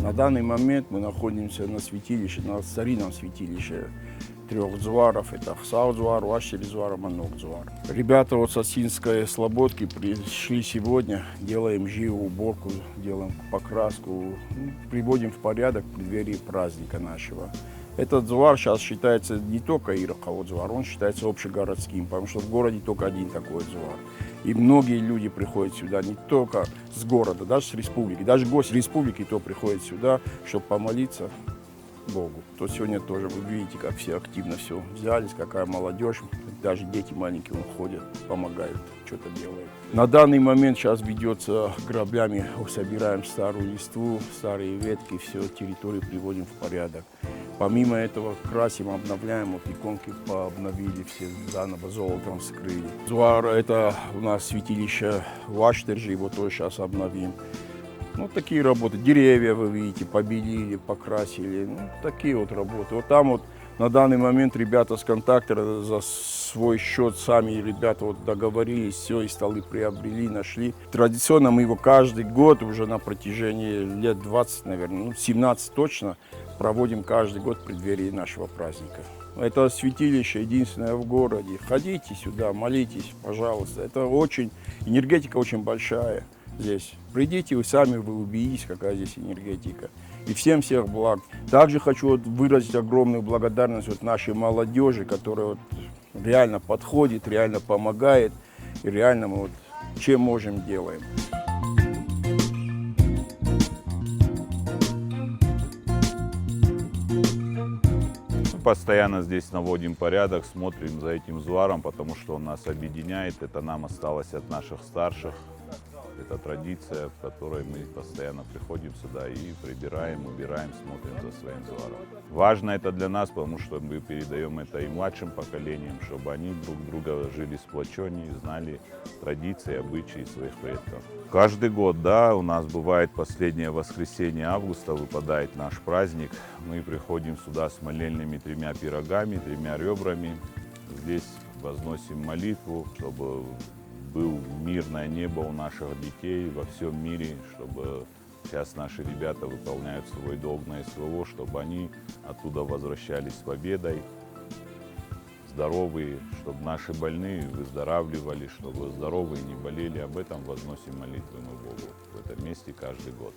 На данный момент мы находимся на святилище, на старинном святилище трех дзуаров. Это Ахсау-дзуар, Уащери-дзуар, Манок-дзуар. Ребята вот с Осинской Слободки пришли сегодня, делаем живую уборку, делаем покраску, приводим в порядок в преддверии праздника нашего. Этот дзуар сейчас считается не только Ирахао-дзуар, он считается общегородским, потому что в городе только один такой дзуар. И многие люди приходят сюда не только с города, даже с республики. Даже гость республики то приходит сюда, чтобы помолиться Богу. То сегодня тоже вы видите, как все активно все взялись, какая молодежь. Даже дети маленькие ходят, помогают, что-то делают. На данный момент сейчас ведется граблями, собираем старую листву, старые ветки, все, территорию приводим в порядок. Помимо этого красим, обновляем, вот иконки пообновили, все заново золотом скрыли. Дзуар — это у нас святилище Ваштержи, его тоже сейчас обновим. Ну, такие работы. Деревья, вы видите, побелили, покрасили. Ну, такие вот работы. Вот там вот на данный момент ребята с контактора за свой счет сами ребята вот договорились, все, и столы приобрели, нашли. Традиционно мы его каждый год уже на протяжении лет 20, наверное, 17 точно, проводим каждый год в преддверии нашего праздника. Это святилище единственное в городе. Ходите сюда, молитесь, пожалуйста. Это очень, энергетика очень большая здесь. Придите, вы сами вы убедитесь, какая здесь энергетика. И всех благ. Также хочу вот выразить огромную благодарность вот нашей молодежи, которая вот реально подходит, реально помогает. И реально мы вот чем можем делаем. Постоянно здесь наводим порядок, смотрим за этим дзуаром, потому что он нас объединяет. Это нам осталось от наших старших. Это традиция, в которой мы постоянно приходим сюда и прибираем, убираем, смотрим за своим дзуаром. Важно это для нас, потому что мы передаем это и младшим поколениям, чтобы они друг друга жили сплоченнее, знали традиции, обычаи своих предков. Каждый год, да, у нас бывает последнее воскресенье августа, выпадает наш праздник. Мы приходим сюда с молельными 3 пирогами, 3 ребрами. Здесь возносим молитву, чтобы был мирное небо у наших детей во всем мире, чтобы сейчас наши ребята выполняют свой долг на СВО, чтобы они оттуда возвращались с победой, здоровые, чтобы наши больные выздоравливали, чтобы здоровые не болели. Об этом возносим молитвы мы Богу в этом месте каждый год.